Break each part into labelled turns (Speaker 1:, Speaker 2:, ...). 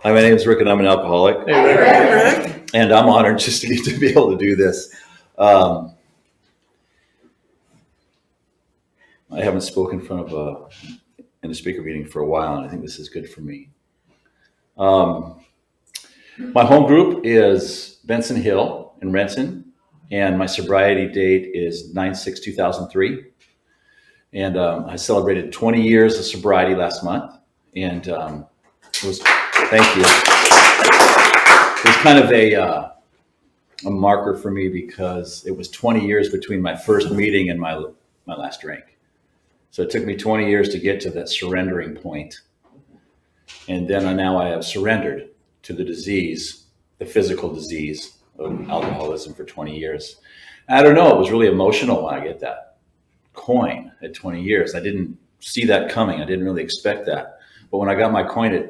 Speaker 1: Hi, my name is Rick, and I'm an alcoholic.
Speaker 2: Hey, Rick.
Speaker 1: And I'm honored just to get to be able to do this. I haven't spoken in front of in a speaker meeting for a while, and I think this is good for me. My home group is Benson Hill in Renton, and my sobriety date is 9/6/2003. And I celebrated 20 years of sobriety last month, and it was, thank you. It was kind of a marker for me because it was 20 years between my first meeting and my last drink. So it took me 20 years to get to that surrendering point. And then now I have surrendered to the disease, the physical disease of alcoholism for 20 years. I don't know, it was really emotional when I get that coin at 20 years. I didn't see that coming. I didn't really expect that. But when I got my coin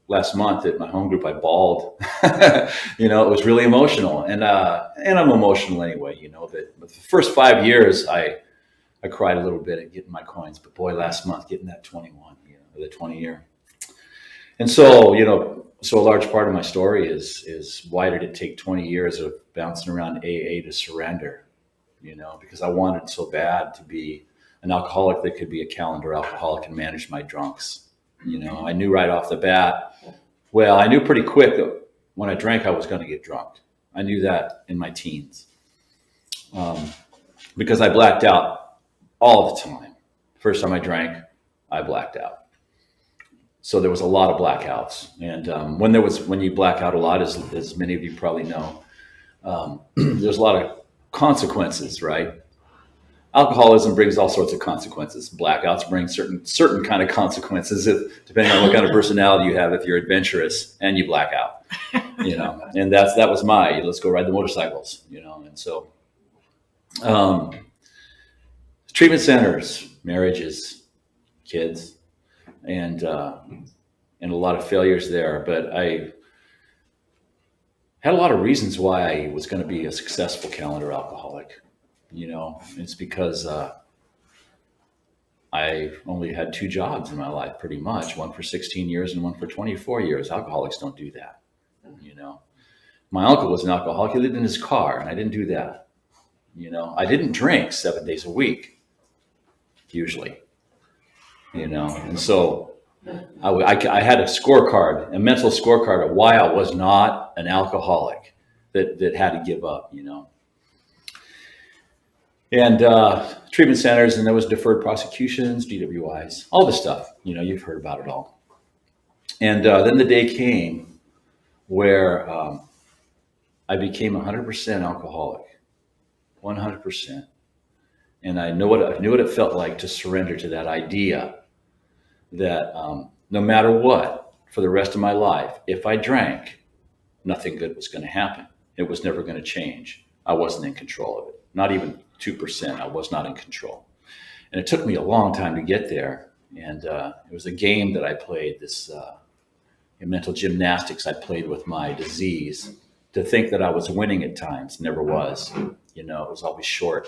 Speaker 1: last month at my home group, I bawled. It was really emotional. And I'm emotional anyway, but the first 5 years, I cried a little bit at getting my coins, but boy, last month, getting that 21, the 20 year. And so, so a large part of my story is why did it take 20 years of bouncing around AA to surrender? Because I wanted so bad to be an alcoholic that could be a calendar alcoholic and manage my drunks. I knew right off the bat. Well, I knew pretty quick that when I drank, I was going to get drunk. I knew that in my teens because I blacked out all the time. First time I drank, I blacked out. So there was a lot of blackouts. And when you black out a lot, as many of you probably know, there's a lot of consequences, right? Alcoholism brings all sorts of consequences. Blackouts bring certain kind of consequences, depending on what kind of personality you have. If you're adventurous and you black out, and that was let's go ride the motorcycles, And so, treatment centers, marriages, kids, and a lot of failures there. But I had a lot of reasons why I was going to be a successful calendar alcoholic. It's because I only had 2 jobs in my life, pretty much, one for 16 years and one for 24 years. Alcoholics don't do that. My uncle was an alcoholic. He lived in his car, and I didn't do that. I didn't drink 7 days a week, usually, and so I had a mental scorecard of why I was not an alcoholic that had to give up, And treatment centers, and there was deferred prosecutions, DWIs, all this stuff. You've heard about it all. And then the day came where I became 100% alcoholic, 100%. And I knew what it felt like to surrender to that idea that no matter what, for the rest of my life, if I drank, nothing good was going to happen. It was never going to change. I wasn't in control of it. Not even 2%. I was not in control. And it took me a long time to get there. And it was a game that I played, this mental gymnastics I played with my disease, to think that I was winning at times. Never was. It was always short.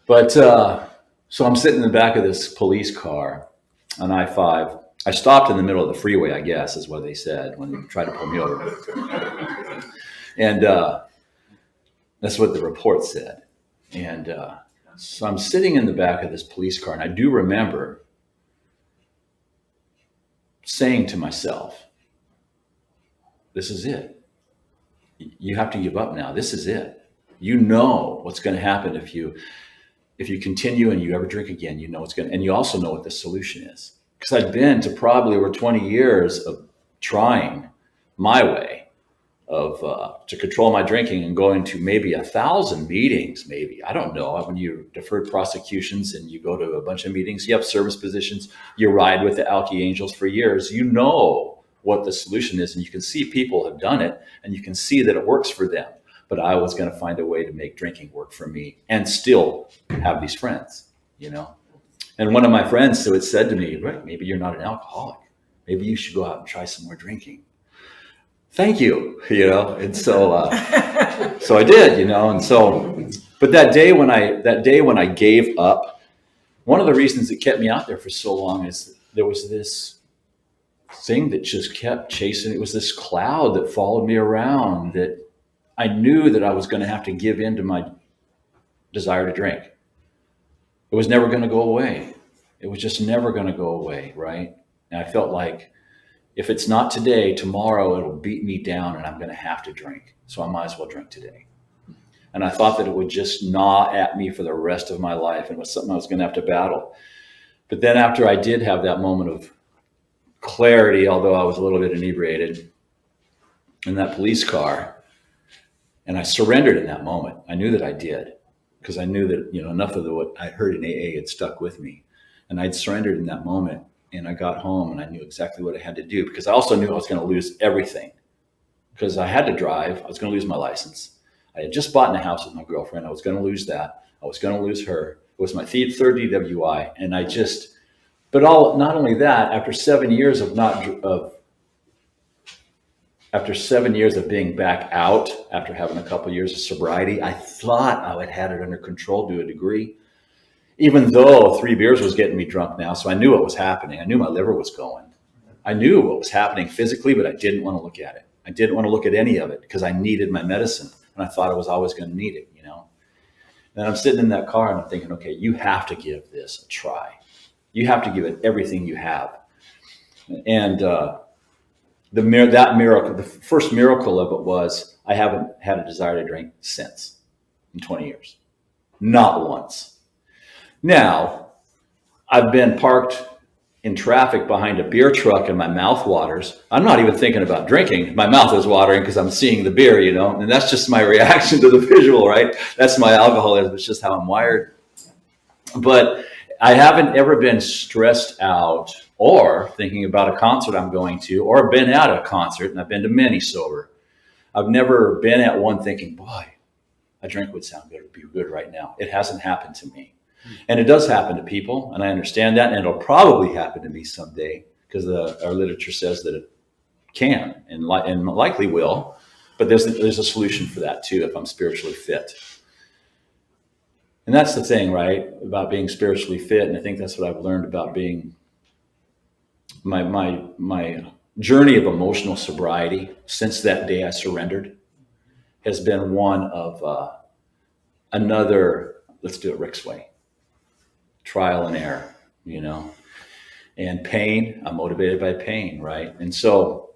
Speaker 1: But so I'm sitting in the back of this police car on I-5. I stopped in the middle of the freeway, I guess, is what they said when they tried to pull me over. And that's what the report said. And so I'm sitting in the back of this police car, and I do remember saying to myself, this is it. You have to give up now. This is it. You know what's going to happen if you continue and you ever drink again. And you also know what the solution is. Because I'd been to probably over 20 years of trying my way to control my drinking and going to maybe 1,000 meetings, maybe. I don't know. When you deferred prosecutions and you go to a bunch of meetings, you have service positions, you ride with the Alky Angels for years, you know what the solution is, and you can see people have done it, and you can see that it works for them. But I was going to find a way to make drinking work for me and still have these friends, And one of my friends said to me, Rick, maybe you're not an alcoholic. Maybe you should go out and try some more drinking. Thank you, And so, so I did, And so, but that day when I gave up, one of the reasons it kept me out there for so long is there was this thing that just kept chasing. It was this cloud that followed me around, that I knew that I was going to have to give in to my desire to drink. It was never going to go away. It was just never going to go away, right? And I felt like if it's not today, tomorrow it'll beat me down and I'm going to have to drink. So I might as well drink today. And I thought that it would just gnaw at me for the rest of my life, and it was something I was going to have to battle. But then after I did have that moment of clarity, although I was a little bit inebriated in that police car, and I surrendered in that moment. I knew that I did, because I knew that, enough of what I heard in AA had stuck with me. And I'd surrendered in that moment, and I got home and I knew exactly what I had to do, because I also knew I was going to lose everything, because I had to drive. I was going to lose my license. I had just bought in a house with my girlfriend. I was going to lose that. I was going to lose her. It was my third DWI. And not only that, after 7 years after 7 years of being back out, after having a couple of years of sobriety, I thought I had it under control to a degree, even though 3 beers was getting me drunk now. So I knew what was happening. I knew my liver was going. I knew what was happening physically, but I didn't want to look at it. I didn't want to look at any of it, because I needed my medicine. And I thought I was always going to need it, And I'm sitting in that car and I'm thinking, okay, you have to give this a try. You have to give it everything you have. And that miracle, the first miracle of it was I haven't had a desire to drink since in 20 years. Not once. Now, I've been parked in traffic behind a beer truck and my mouth waters. I'm not even thinking about drinking. My mouth is watering because I'm seeing the beer, and that's just my reaction to the visual, right? That's my alcoholism. It's just how I'm wired. But I haven't ever been stressed out or thinking about a concert I'm going to, or been at a concert, and I've been to many sober. I've never been at one thinking, boy, a drink would sound good, would be good right now. It hasn't happened to me. And it does happen to people, and I understand that, and it'll probably happen to me someday, because our literature says that it can and likely will, but there's a solution for that too if I'm spiritually fit. And that's the thing, right, about being spiritually fit, and I think that's what I've learned about being my journey of emotional sobriety since that day I surrendered has been one of another, let's do it Rick's way. Trial and error, and pain. I'm motivated by pain, right? And so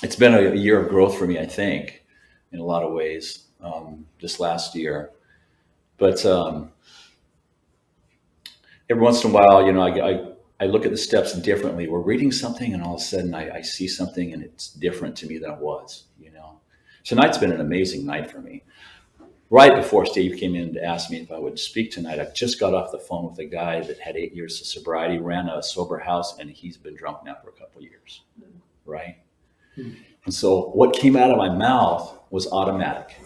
Speaker 1: it's been a year of growth for me, I think, in a lot of ways, this last year. But every once in a while, I look at the steps differently. We're reading something, and all of a sudden I see something, and it's different to me than it was, Tonight's been an amazing night for me. Right before Steve came in to ask me if I would speak tonight, I just got off the phone with a guy that had 8 years of sobriety, ran a sober house, and he's been drunk now for a couple of years, right? And so what came out of my mouth was automatic.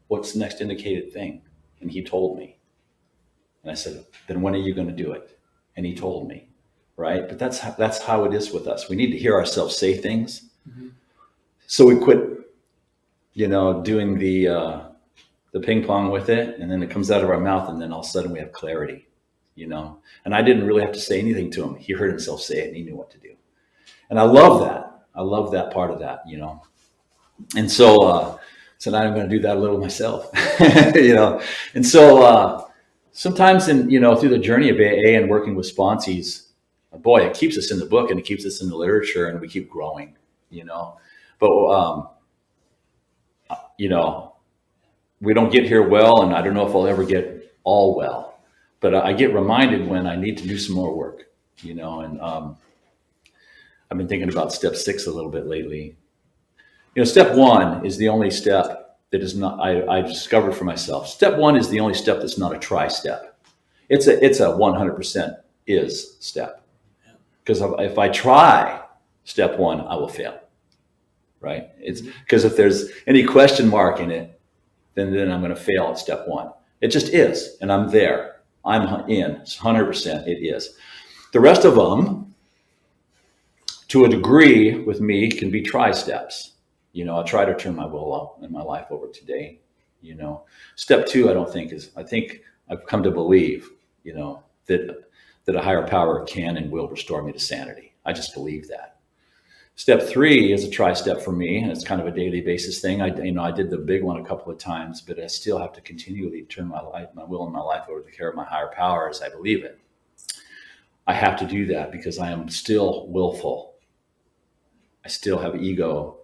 Speaker 1: What's the next indicated thing? And he told me. And I said, then when are you going to do it? And he told me, right? But that's how it is with us. We need to hear ourselves say things. Mm-hmm. So we quit, doing the ping pong with it, and then it comes out of our mouth, and then all of a sudden we have clarity, and I didn't really have to say anything to him. He heard himself say it, and he knew what to do. And I love that part of that, and so tonight I'm going to do that a little myself, and so sometimes through the journey of AA and working with sponsees, boy, it keeps us in the book and it keeps us in the literature, and we keep growing, but we don't get here well, and I don't know if I'll ever get all well, but I get reminded when I need to do some more work, and I've been thinking about step 6 a little bit lately. Step 1 is the only step that is not, I discovered for myself. Step 1 is the only step that's not a try step. It's a 100% is step. Because if I try step 1, I will fail, right? It's because if there's any question mark in it, then I'm going to fail at step 1. It just is, and I'm there. I'm in. It's 100%. It is. The rest of them, to a degree, with me, can be try steps. I'll try to turn my will in my life over today. Step 2, I think I've come to believe, that a higher power can and will restore me to sanity. I just believe that. Step 3 is a tri-step for me, and it's kind of a daily basis thing. I did the big one a couple of times, but I still have to continually turn my will and my life over to the care of my higher power as I believe it. I have to do that because I am still willful. I still have ego,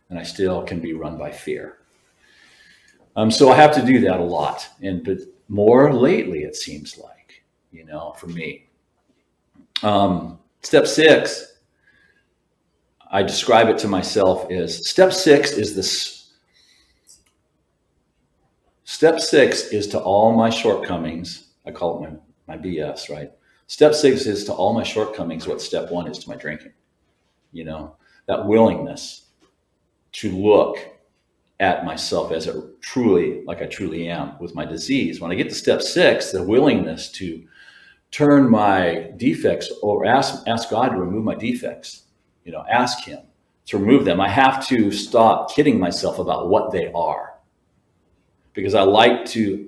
Speaker 1: and I still can be run by fear. So I have to do that a lot, but more lately, it seems like, for me. Step 6. I describe it to myself as step 6 is this. Step 6 is to all my shortcomings. I call it my BS, right? Step 6 is to all my shortcomings what step 1 is to my drinking. That willingness to look at myself as like I truly am with my disease. When I get to step 6, the willingness to turn my defects or ask God to remove my defects. Ask him to remove them. I have to stop kidding myself about what they are, because I like to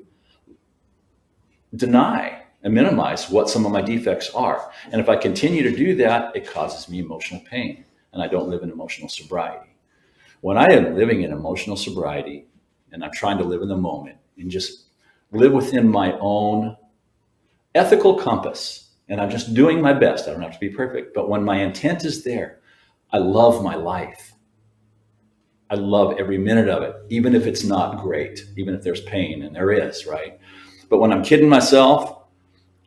Speaker 1: deny and minimize what some of my defects are. And if I continue to do that, it causes me emotional pain, and I don't live in emotional sobriety. When I am living in emotional sobriety and I'm trying to live in the moment and just live within my own ethical compass, and I'm just doing my best, I don't have to be perfect, but when my intent is there, I love my life. I love every minute of it, even if it's not great, even if there's pain, and there is, right? But when I'm kidding myself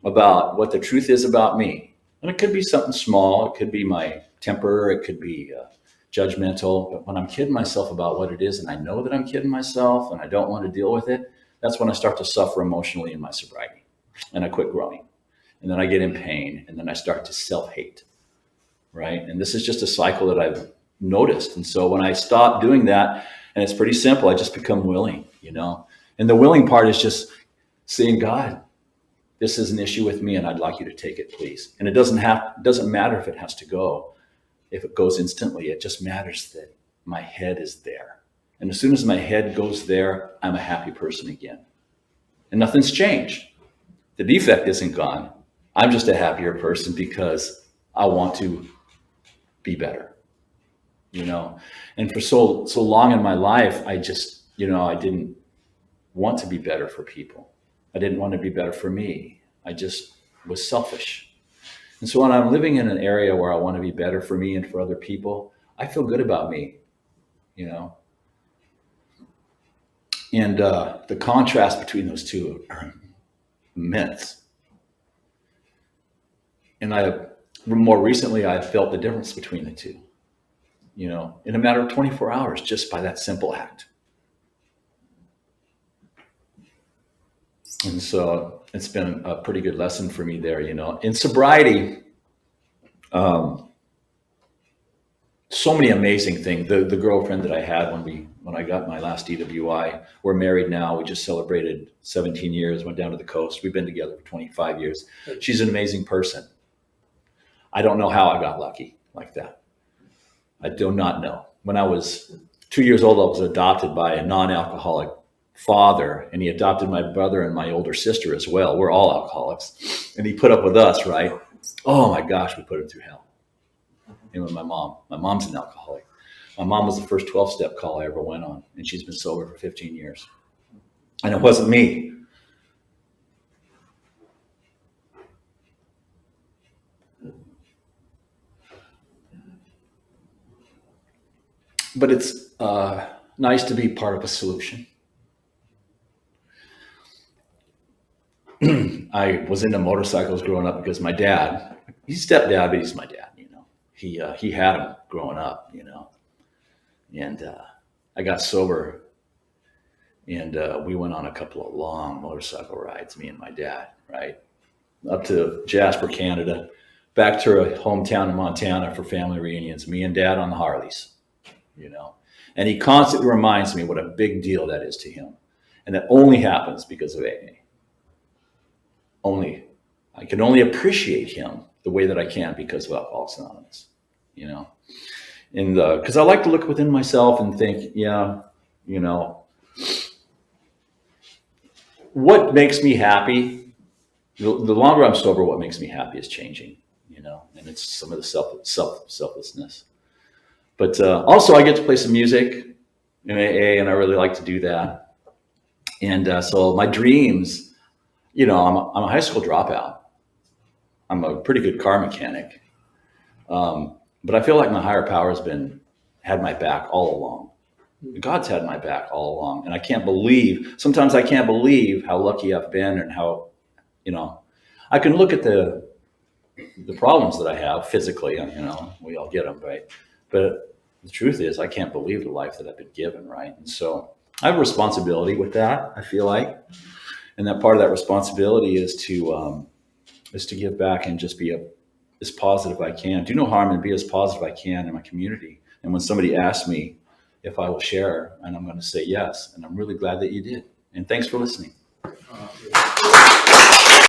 Speaker 1: about what the truth is about me, and it could be something small, it could be my temper, it could be judgmental, but when I'm kidding myself about what it is, and I know that I'm kidding myself and I don't want to deal with it, that's when I start to suffer emotionally in my sobriety, and I quit growing, and then I get in pain, and then I start to self-hate. Right. And this is just a cycle that I've noticed. And so when I stop doing that, and it's pretty simple, I just become willing, and the willing part is just saying, God, this is an issue with me and I'd like you to take it, please. And it doesn't matter if it has to go, if it goes instantly, it just matters that my head is there. And as soon as my head goes there, I'm a happy person again. And nothing's changed. The defect isn't gone. I'm just a happier person because I want to be better, and for so long in my life, I just, I didn't want to be better for people. I didn't want to be better for me. I just was selfish. And so when I'm living in an area where I want to be better for me and for other people, I feel good about me, and the contrast between those two are immense. And more recently, I felt the difference between the two, in a matter of 24 hours, just by that simple act. And so it's been a pretty good lesson for me there, in sobriety. So many amazing things. The girlfriend that I had when I got my last DWI, we're married now. We just celebrated 17 years, went down to the coast. We've been together for 25 years. She's an amazing person. I don't know how I got lucky like that. I do not know. When I was 2 years old, I was adopted by a non-alcoholic father, and he adopted my brother and my older sister as well. We're all alcoholics. And he put up with us, right? Oh my gosh, we put him through hell. And with my mom's an alcoholic. My mom was the first 12-step call I ever went on, and she's been sober for 15 years. And it wasn't me. But it's nice to be part of a solution. I was into motorcycles growing up because my dad, he's stepdad, but he's my dad, He had them growing up, And I got sober, and we went on a couple of long motorcycle rides, me and my dad, right? Up to Jasper, Canada, back to our hometown in Montana for family reunions, me and Dad on the Harleys. And he constantly reminds me what a big deal that is to him. And that only happens because of AA. I can only appreciate him the way that I can because of Alcoholics Anonymous, And because I like to look within myself and think, what makes me happy, the longer I'm sober, what makes me happy is changing, and it's some of the selflessness. But also, I get to play some music in AA, and I really like to do that. And so my dreams, I'm a high school dropout. I'm a pretty good car mechanic, but I feel like my higher power had my back all along. God's had my back all along, and sometimes I can't believe how lucky I've been, and how, I can look at the problems that I have physically, we all get them, right? But the truth is, I can't believe the life that I've been given, right? And so I have a responsibility with that, I feel like, and that part of that responsibility is to give back and just be as positive I can, do no harm, and be as positive I can in my community. And when somebody asks me if I will share, and I'm going to say yes, and I'm really glad that you did. And thanks for listening.